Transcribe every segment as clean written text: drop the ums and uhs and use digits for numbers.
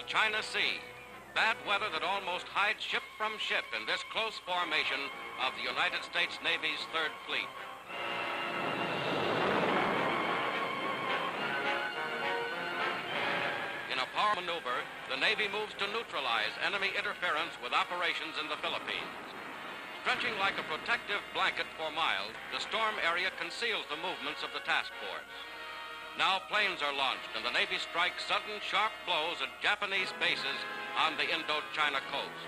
China Sea. Bad weather that almost hides ship from ship in this close formation of the United States Navy's Third Fleet. In a power maneuver, the Navy moves to neutralize enemy interference with operations in the Philippines. Stretching like a protective blanket for miles, the storm area conceals the movements of the task force. Now planes are launched and the Navy strikes sudden sharp blows at Japanese bases on the Indo-China coast.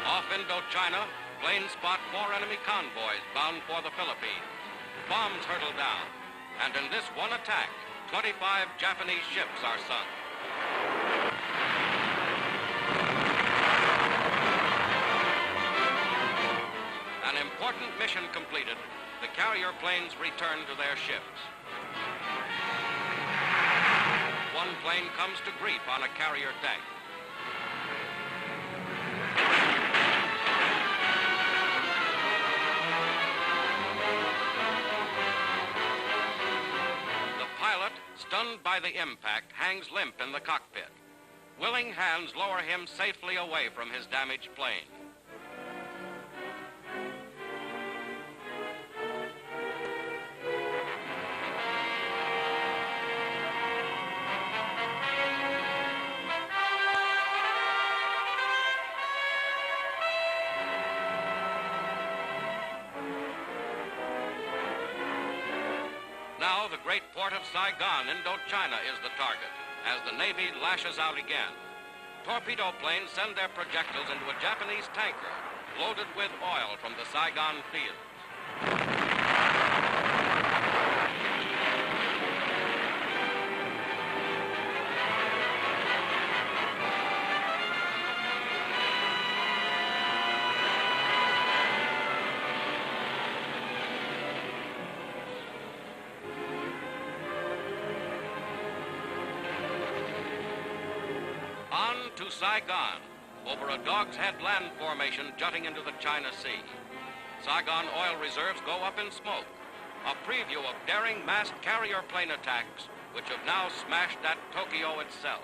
Off Indo-China, planes spot 4 enemy convoys bound for the Philippines. Bombs hurtle down, and in this one attack, 25 Japanese ships are sunk. An important mission completed, the carrier planes return to their ships. One plane comes to grief on a carrier deck. The pilot, stunned by the impact, hangs limp in the cockpit. Willing hands lower him safely away from his damaged plane. Now the great port of Saigon, Indo-China, is the target, as the Navy lashes out again. Torpedo planes send their projectiles into a Japanese tanker, loaded with oil from the Saigon fields. To Saigon, over a Dog's Head land formation jutting into the China Sea. Saigon oil reserves go up in smoke, a preview of daring massed carrier plane attacks which have now smashed at Tokyo itself.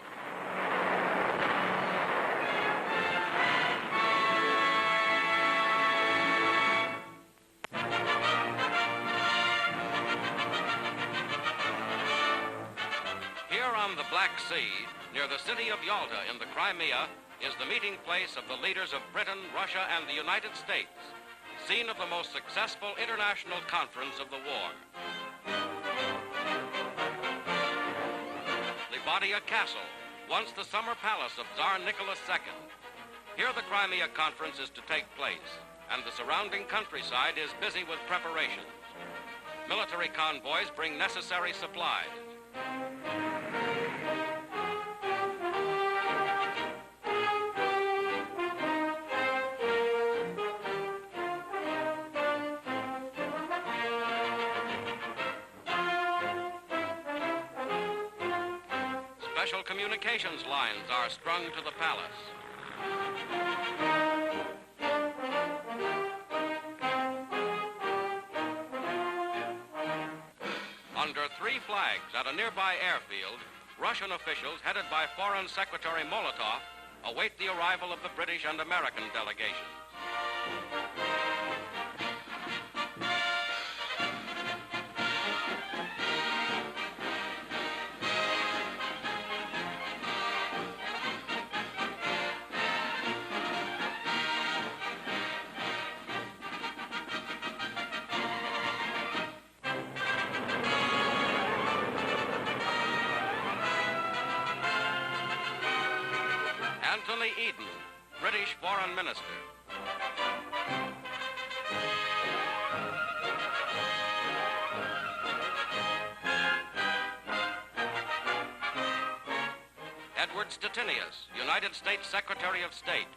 Here on the Black Sea, near the city of Yalta in the Crimea, is the meeting place of the leaders of Britain, Russia, and the United States, scene of the most successful international conference of the war. Livadia Castle, once the summer palace of Tsar Nicholas II. Here the Crimea Conference is to take place, and the surrounding countryside is busy with preparations. Military convoys bring necessary supplies. Special communications lines are strung to the palace. Under 3 flags at a nearby airfield, Russian officials headed by Foreign Secretary Molotov await the arrival of the British and American delegations. Eden, British Foreign Minister. Edward Stettinius, United States Secretary of State.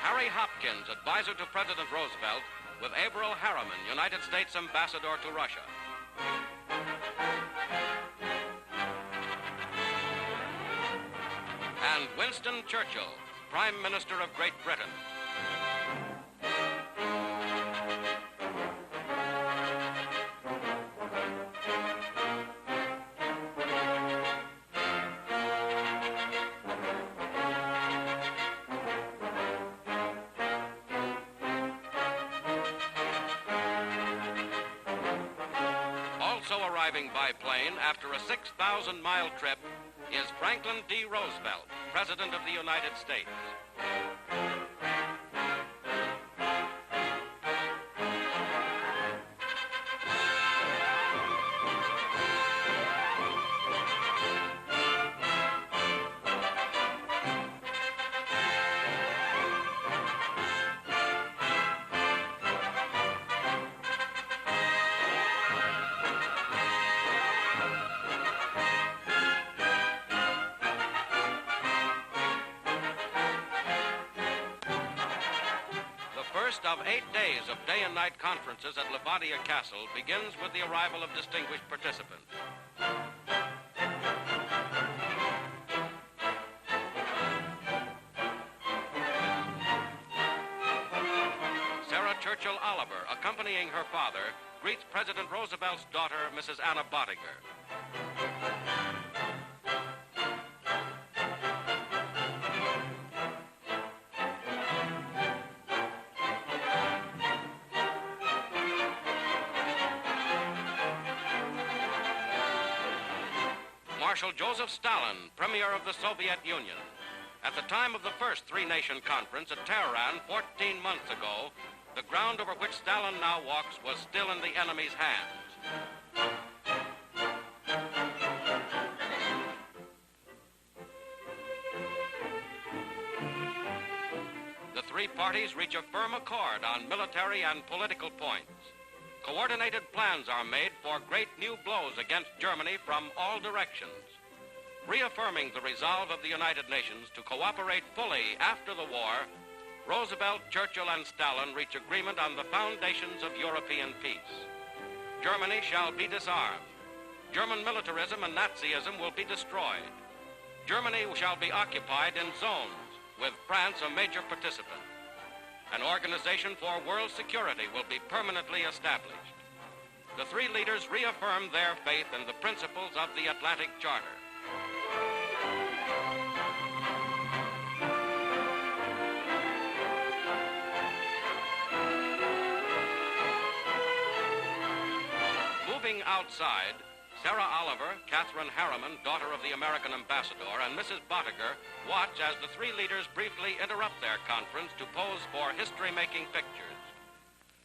Harry Hopkins, advisor to President Roosevelt, with Averell Harriman, United States Ambassador to Russia. And and Winston Churchill, Prime Minister of Great Britain. Also arriving by plane after a 6,000-mile trip is Franklin D. Roosevelt, President of the United States. First of 8 days of day and night conferences at Levadia Castle begins with the arrival of distinguished participants. Sarah Churchill Oliver, accompanying her father, greets President Roosevelt's daughter, Mrs. Anna Bottiger. Marshal Joseph Stalin, Premier of the Soviet Union. At the time of the first three-nation conference at Tehran 14 months ago, the ground over which Stalin now walks was still in the enemy's hands. The three parties reach a firm accord on military and political points. Coordinated plans are made for great new blows against Germany from all directions. Reaffirming the resolve of the United Nations to cooperate fully after the war, Roosevelt, Churchill, and Stalin reach agreement on the foundations of European peace. Germany shall be disarmed. German militarism and Nazism will be destroyed. Germany shall be occupied in zones, with France a major participant. An organization for world security will be permanently established. The three leaders reaffirmed their faith in the principles of the Atlantic Charter. Moving outside, Sarah Oliver, Catherine Harriman, daughter of the American ambassador, and Mrs. Bottiger watch as the three leaders briefly interrupt their conference to pose for history-making pictures.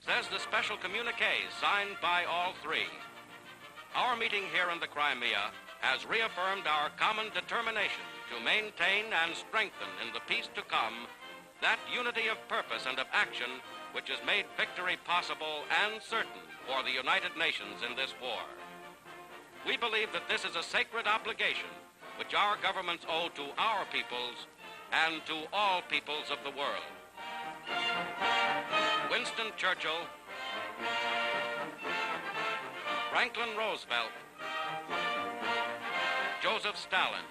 Says the special communique signed by all three. Our meeting here in the Crimea has reaffirmed our common determination to maintain and strengthen in the peace to come that unity of purpose and of action which has made victory possible and certain for the United Nations in this war. We believe that this is a sacred obligation which our governments owe to our peoples and to all peoples of the world. Winston Churchill, Franklin Roosevelt, Joseph Stalin.